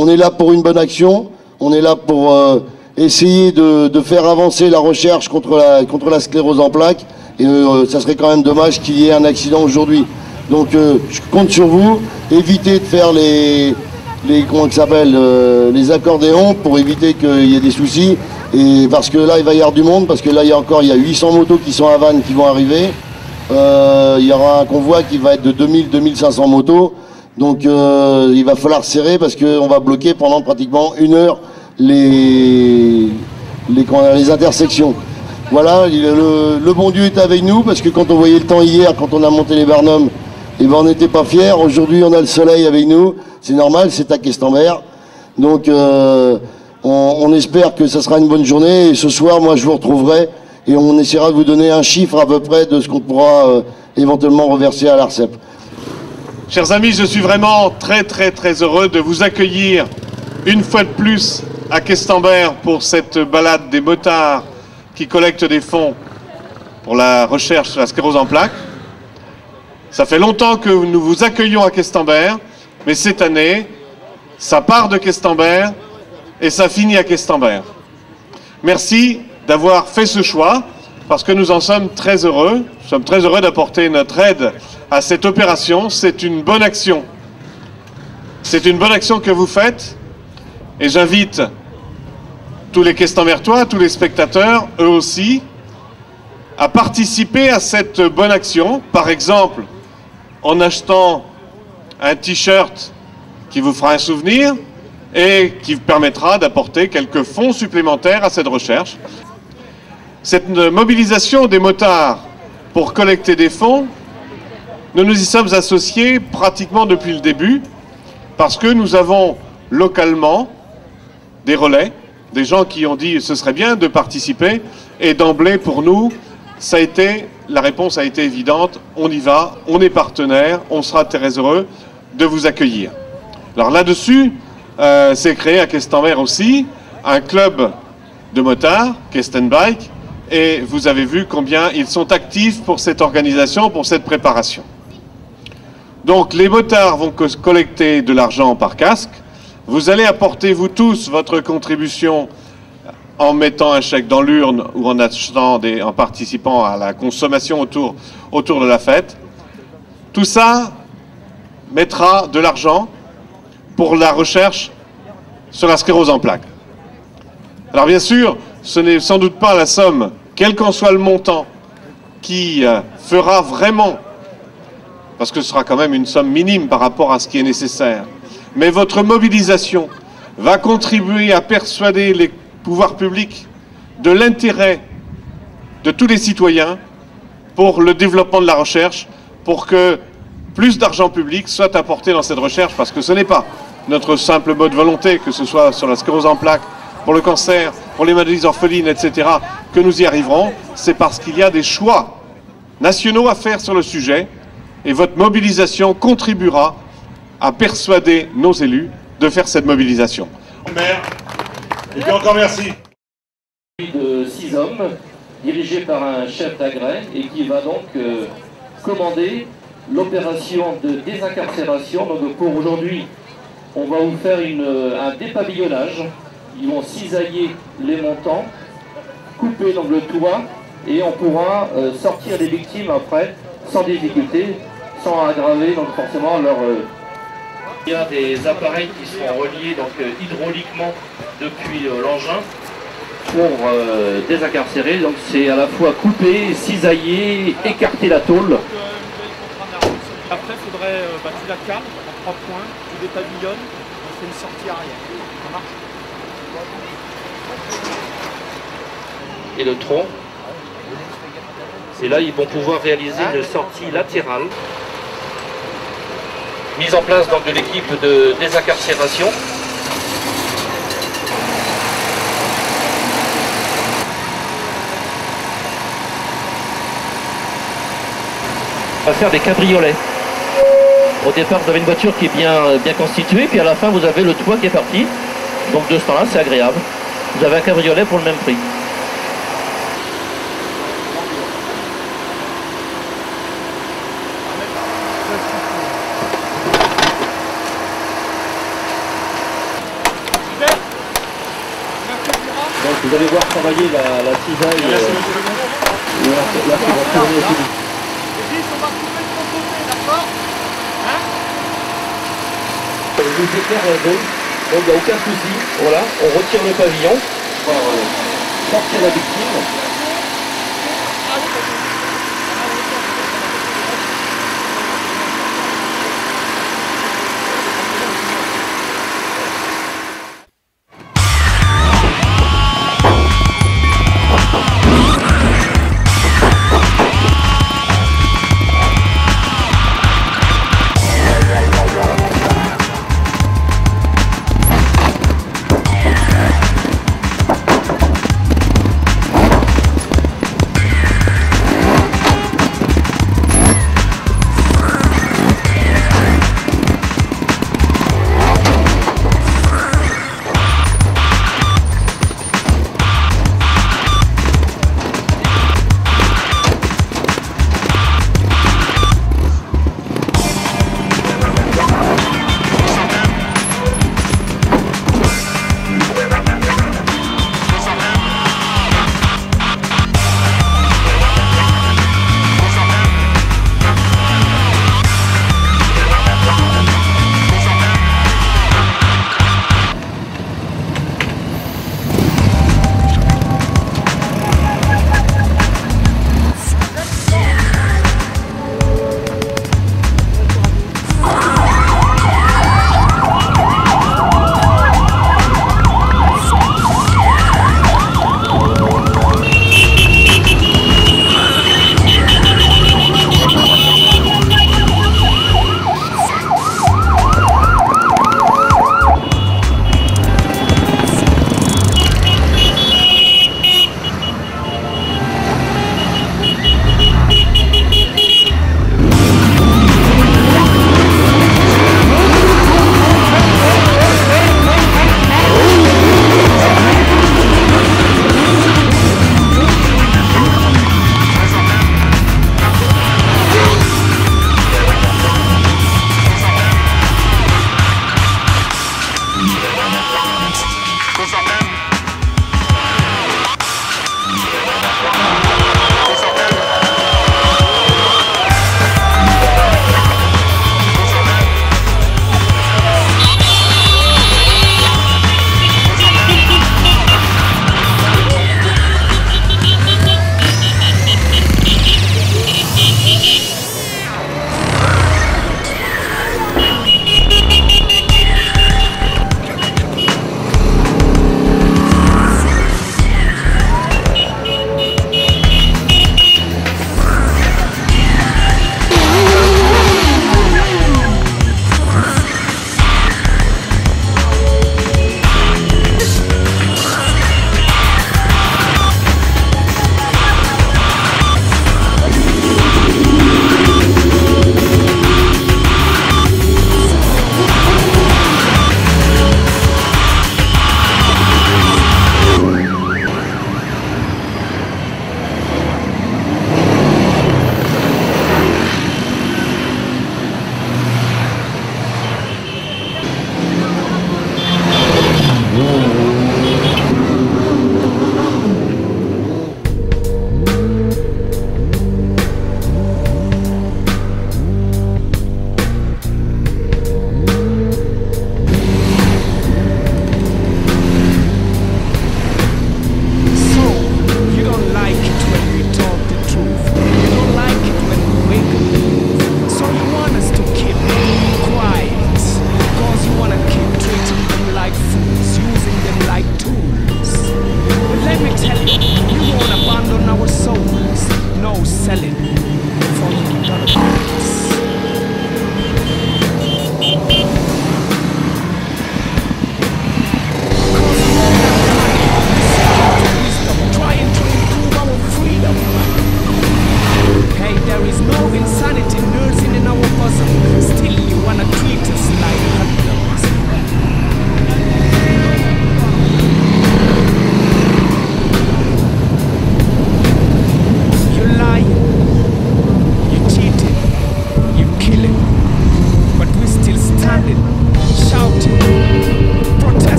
on est là pour une bonne action, on est là pour essayer de faire avancer la recherche contre la sclérose en plaques, et ça serait quand même dommage qu'il y ait un accident aujourd'hui. Donc je compte sur vous, évitez de faire les accordéons pour éviter qu'il y ait des soucis, et parce que là il va y avoir du monde, parce que là il y a 800 motos qui sont à Vannes qui vont arriver, il y aura un convoi qui va être de 2000-2500 motos, donc il va falloir serrer parce qu'on va bloquer pendant pratiquement 1 heure les intersections. Voilà, le bon Dieu est avec nous, parce que quand on voyait le temps hier, quand on a monté les Barnum, eh ben on n'était pas fiers. Aujourd'hui on a le soleil avec nous, c'est normal, c'est à Questembert. Donc on espère que ça sera une bonne journée, et ce soir moi je vous retrouverai et on essaiera de vous donner un chiffre à peu près de ce qu'on pourra éventuellement reverser à l'ARCEP. Chers amis, je suis vraiment très heureux de vous accueillir une fois de plus à Questembert pour cette balade des motards qui collectent des fonds pour la recherche sur la sclérose en plaques. Ça fait longtemps que nous vous accueillons à Questembert, mais cette année, ça part de Questembert et ça finit à Questembert. Merci d'avoir fait ce choix, parce que nous en sommes très heureux. Nous sommes très heureux d'apporter notre aide à cette opération. C'est une bonne action. C'est une bonne action que vous faites, et j'invite tous les Questembertois, tous les spectateurs, eux aussi, à participer à cette bonne action, par exemple en achetant un t-shirt qui vous fera un souvenir et qui vous permettra d'apporter quelques fonds supplémentaires à cette recherche. Cette mobilisation des motards pour collecter des fonds, nous nous y sommes associés pratiquement depuis le début, parce que nous avons localement des relais, des gens qui ont dit ce serait bien de participer, et d'emblée pour nous, la réponse a été évidente, on y va, on est partenaire, on sera très heureux de vous accueillir. Alors là-dessus, c'est créé à Questembert aussi un club de motards, Questenbike, et vous avez vu combien ils sont actifs pour cette organisation, pour cette préparation. Donc les motards vont collecter de l'argent par casque. Vous allez apporter, vous tous, votre contribution en mettant un chèque dans l'urne ou en achetant en participant à la consommation autour de la fête. Tout ça mettra de l'argent pour la recherche sur la sclérose en plaques. Alors bien sûr, ce n'est sans doute pas la somme, quel qu'en soit le montant, qui fera vraiment, parce que ce sera quand même une somme minime par rapport à ce qui est nécessaire, mais votre mobilisation va contribuer à persuader les pouvoirs publics de l'intérêt de tous les citoyens pour le développement de la recherche, pour que plus d'argent public soit apporté dans cette recherche, parce que ce n'est pas notre simple mot de volonté, que ce soit sur la sclérose en plaques, pour le cancer, pour les maladies orphelines, etc., que nous y arriverons. C'est parce qu'il y a des choix nationaux à faire sur le sujet, et votre mobilisation contribuera à persuader nos élus de faire cette mobilisation. Et puis encore merci. De 6 hommes, dirigés par un chef d'agrès, et qui va donc commander l'opération de désincarcération. Donc pour aujourd'hui, on va vous faire un dépavillonnage. Ils vont cisailler les montants, couper donc le toit, et on pourra sortir les victimes après sans difficulté, sans aggraver donc forcément leur... Il y a des appareils qui seront reliés donc hydrauliquement depuis l'engin pour désincarcérer. Donc c'est à la fois couper, cisailler, écarter la tôle. Après, il faudrait tu la cales en 3 points, tu dépavillonnes, on fait une sortie arrière. Ça marche? Et le tronc. Et là, ils vont pouvoir réaliser une sortie latérale. Mise en place donc de l'équipe de désincarcération. On va faire des cabriolets. Au départ, vous avez une voiture qui est bien constituée, puis à la fin, vous avez le toit qui est parti. Donc de ce temps-là, c'est agréable. Vous avez un cabriolet pour le même prix. Donc vous allez voir travailler la cisaille. Merci, monsieur le maire. Là, on va tourner aussi. On va couper de ton côté, d'accord? Hein? Je vous éclaire un peu, donc il n'y a aucun souci. Voilà, on retire le pavillon pour sortir la victime.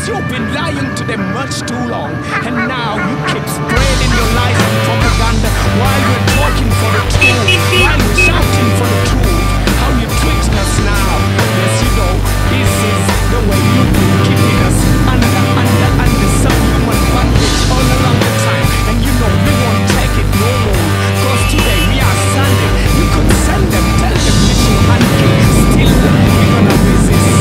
You've been lying to them much too long, and now you keep spreading your lies and propaganda while you're talking for the truth, while you're shouting for the truth. How you treating us now? Yes, you know, this is the way you've been keeping us under some human bondage all along the time, and you know we won't take it no more. Cause today we are standing. You could send them, tell them little hanky, still we're gonna resist.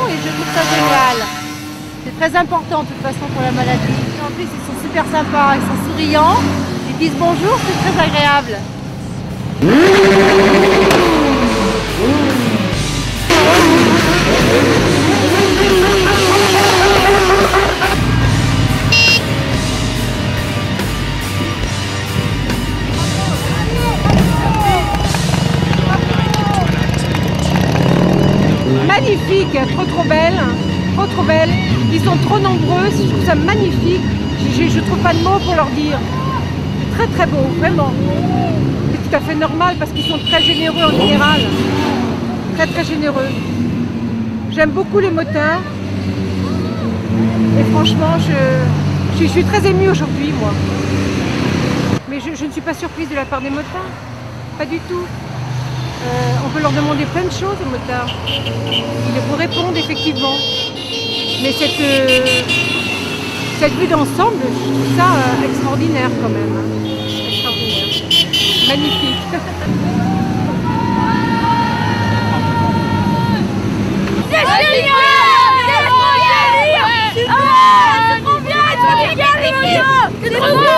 Et je trouve ça génial. C'est très important de toute façon pour la maladie. Et en plus ils sont super sympas, ils sont souriants, ils disent bonjour, c'est très agréable. Magnifique, trop belle. Ils sont trop nombreux, je trouve ça magnifique. Je trouve pas de mots pour leur dire. C'est très beau, vraiment. C'est tout à fait normal parce qu'ils sont très généreux en général. Très généreux. J'aime beaucoup les motards. Et franchement, je suis très émue aujourd'hui, moi. Mais je ne suis pas surprise de la part des motards. Pas du tout. On peut leur demander plein de choses aux motards. Ils vous répondent effectivement. Mais cette vue d'ensemble, je trouve ça extraordinaire quand même. Extraordinaire. Magnifique. C'est génial! C'est trop bien! C'est trop bien! C'est trop bien!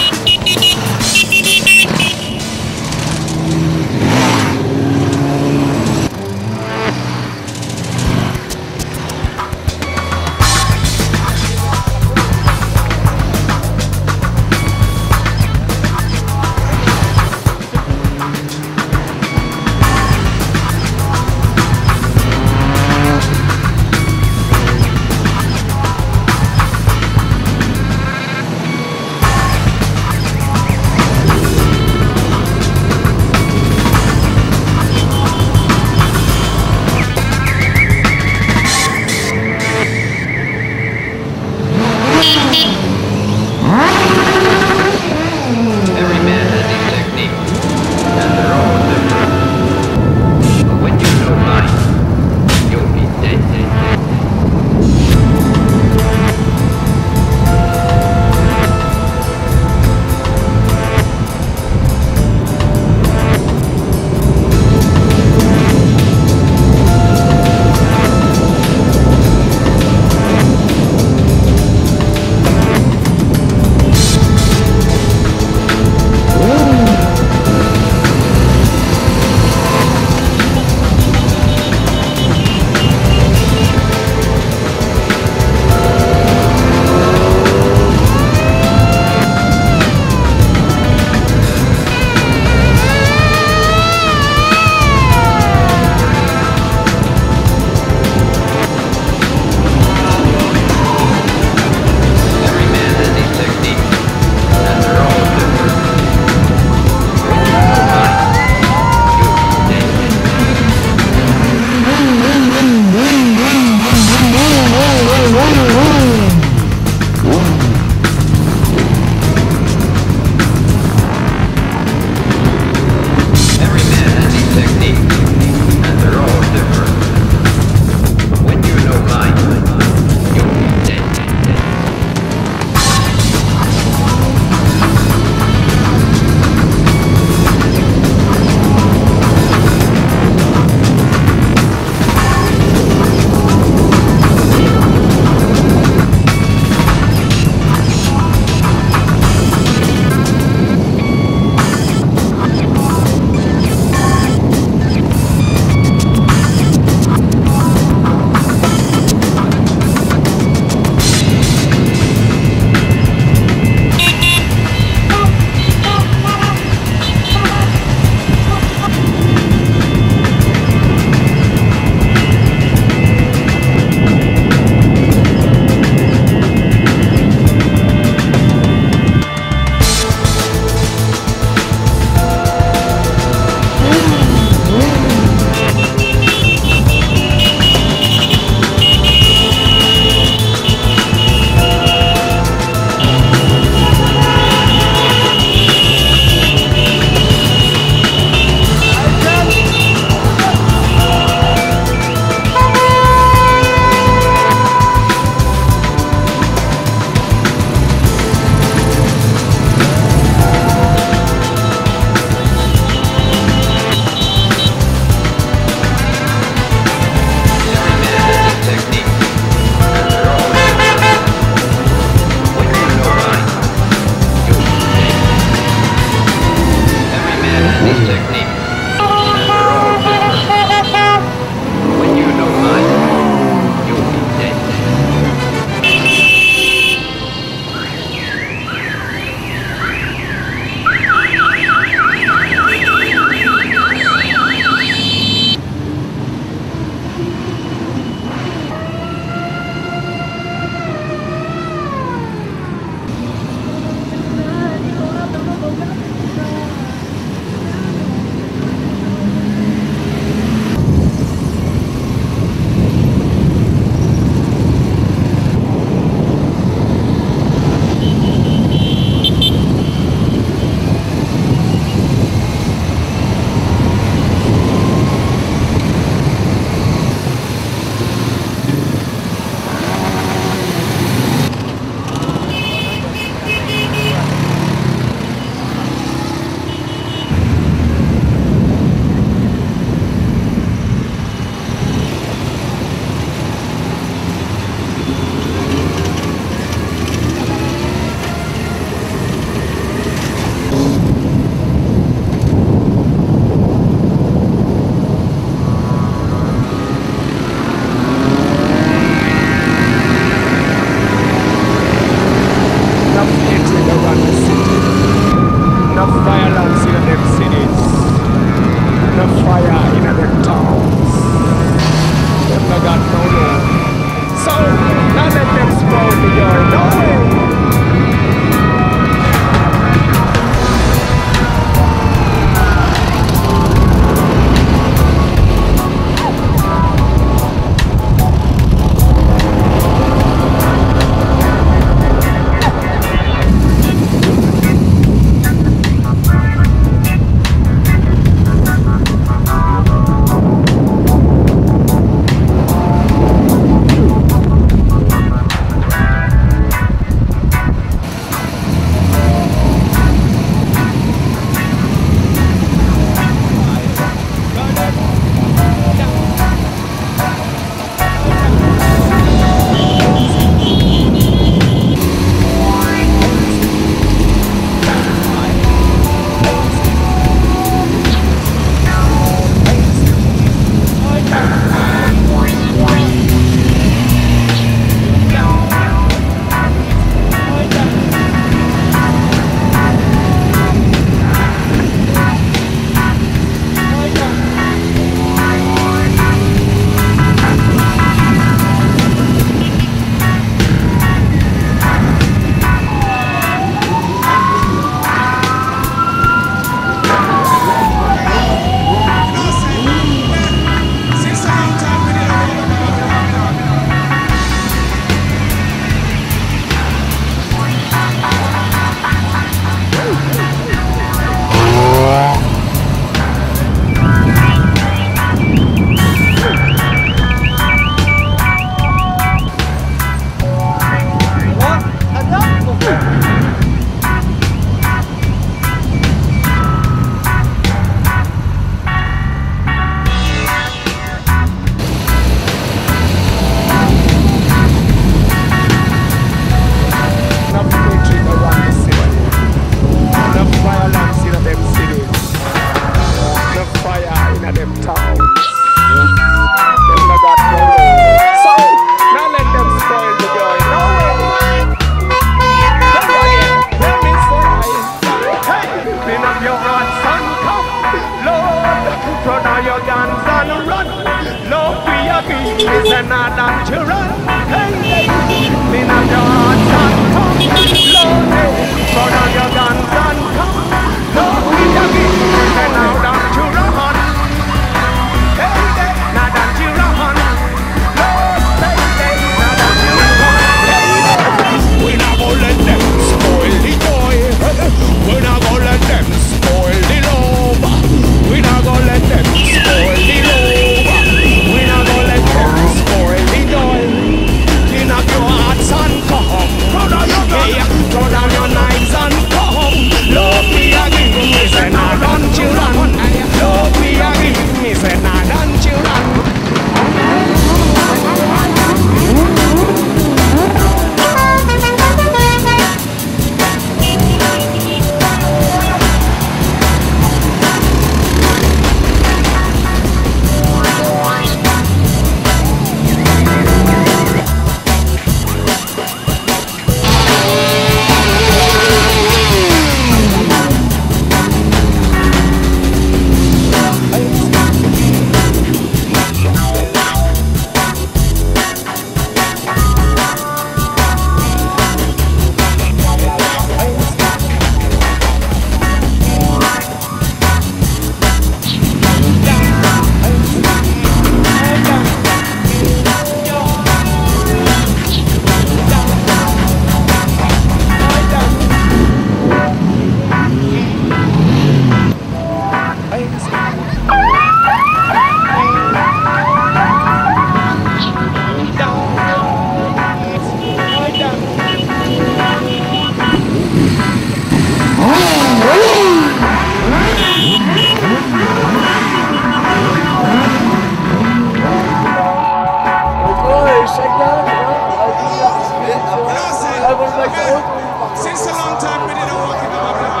Since a long time we didn't walk in the Babylon.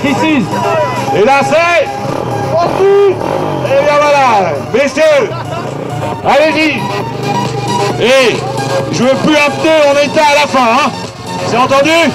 Ici. Et là c'est... Et bien voilà, messieurs, allez-y. Et je veux plus un pneu en état à la fin, hein. C'est entendu?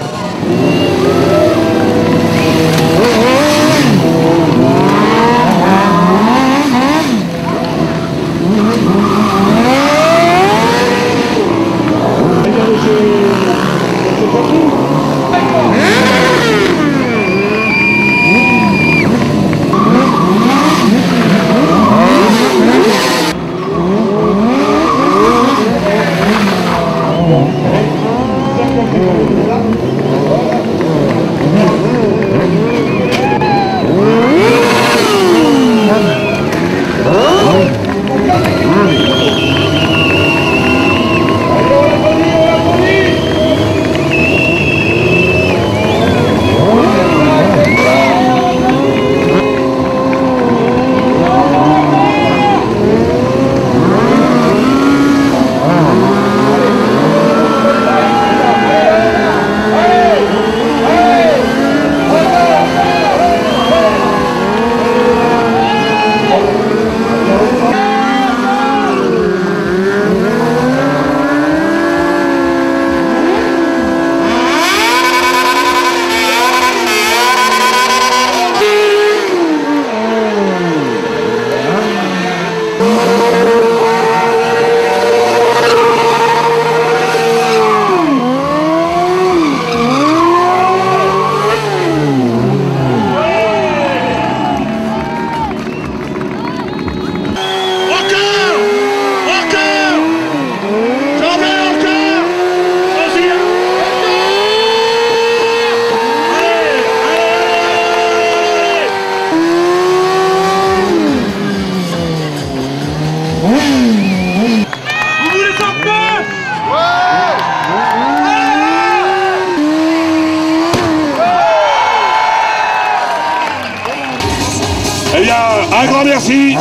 Eh bien, un grand merci.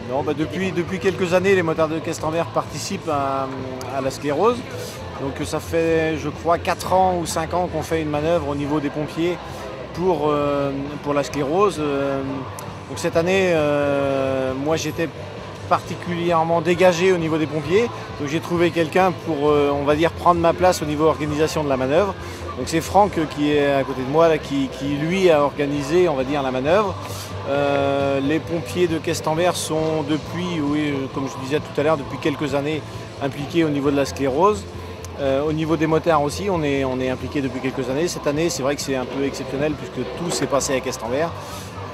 Non, depuis quelques années, les motards de Questembert participent à la sclérose. Donc ça fait, je crois, 4 ans ou 5 ans qu'on fait une manœuvre au niveau des pompiers pour la sclérose. Donc cette année, moi j'étais particulièrement dégagé au niveau des pompiers. Donc j'ai trouvé quelqu'un pour, on va dire, prendre ma place au niveau organisation de la manœuvre. Donc c'est Franck qui est à côté de moi, là, qui lui a organisé, on va dire, la manœuvre. Les pompiers de Questembert sont depuis, oui, comme je disais tout à l'heure, depuis quelques années impliqués au niveau de la sclérose. Au niveau des motards aussi, on est impliqués depuis quelques années. Cette année, c'est vrai que c'est un peu exceptionnel puisque tout s'est passé à Questembert.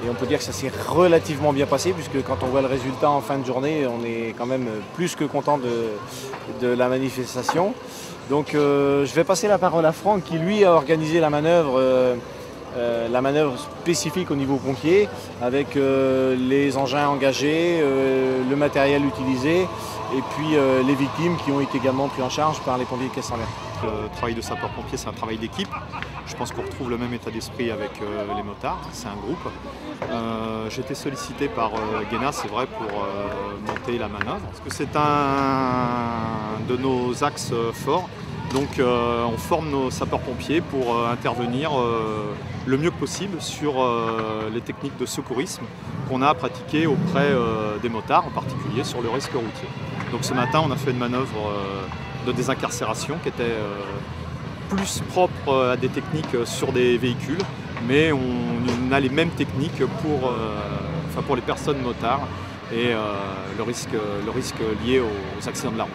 Et on peut dire que ça s'est relativement bien passé puisque quand on voit le résultat en fin de journée, on est quand même plus que content de la manifestation. Donc je vais passer la parole à Franck qui lui a organisé la manœuvre spécifique au niveau pompier avec les engins engagés, le matériel utilisé et puis les victimes qui ont été également pris en charge par les pompiers de Questembert. Le travail de sapeur-pompier, c'est un travail d'équipe. Je pense qu'on retrouve le même état d'esprit avec les motards, c'est un groupe. J'ai été sollicité par Guéna, c'est vrai, pour monter la manœuvre, parce que c'est un de nos axes forts. Donc on forme nos sapeurs-pompiers pour intervenir le mieux possible sur les techniques de secourisme qu'on a à pratiquer auprès des motards, en particulier sur le risque routier. Donc ce matin, on a fait une manœuvre de désincarcération qui était plus propre à des techniques sur des véhicules, mais on a les mêmes techniques pour les personnes motards et le risque lié aux accidents de la route.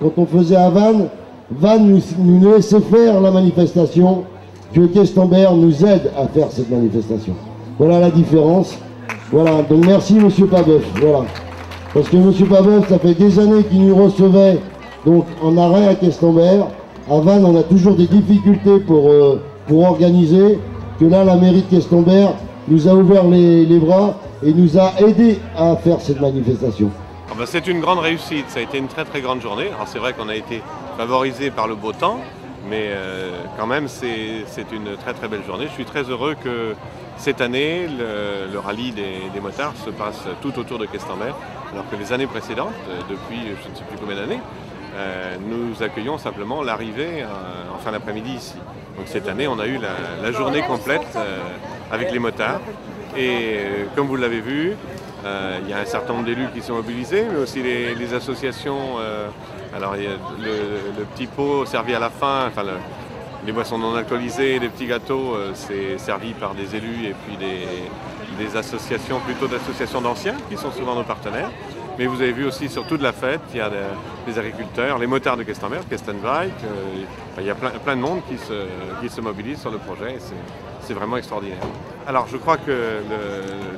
Quand on faisait à Vannes, Vannes nous laissait faire la manifestation, que Questembert nous aide à faire cette manifestation. Voilà la différence. Voilà, donc merci Monsieur Pabeuf. Voilà. Parce que Monsieur Pabeuf, ça fait des années qu'il nous recevait donc en arrêt à Questembert. À Vannes, on a toujours des difficultés pour organiser. Que là, la mairie de Questembert nous a ouvert les bras et nous a aidés à faire cette manifestation. C'est une grande réussite, ça a été une très très grande journée. Alors c'est vrai qu'on a été favorisé par le beau temps, Mais quand même, c'est une très très belle journée. Je suis très heureux que cette année, le rallye des motards se passe tout autour de Questembert, alors que les années précédentes, depuis je ne sais plus combien d'années, nous accueillons simplement l'arrivée en fin d'après-midi ici. Donc cette année, on a eu la journée complète avec les motards. Et comme vous l'avez vu, il y a un certain nombre d'élus qui sont mobilisés, mais aussi les associations. Alors il y a le petit pot servi à la fin, enfin les boissons non alcoolisées, les petits gâteaux, c'est servi par des élus et puis des associations, plutôt d'associations d'anciens, qui sont souvent nos partenaires. Mais vous avez vu aussi sur toute la fête, il y a des agriculteurs, les motards de Questembert, Kestenwijk, il y a plein de monde qui se mobilise sur le projet et c'est vraiment extraordinaire. Alors je crois que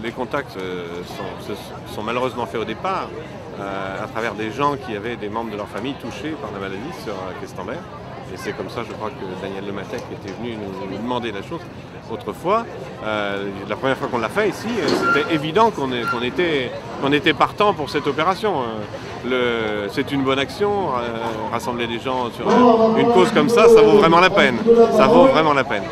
les contacts sont malheureusement faits au départ à travers des gens qui avaient des membres de leur famille touchés par la maladie sur Questembert. Et c'est comme ça, je crois, que Daniel Lematec était venu nous demander la chose. Autrefois, la première fois qu'on l'a fait ici, c'était évident qu'on était partant pour cette opération. C'est une bonne action, rassembler des gens sur une cause comme ça vaut vraiment la peine. Ça vaut vraiment la peine.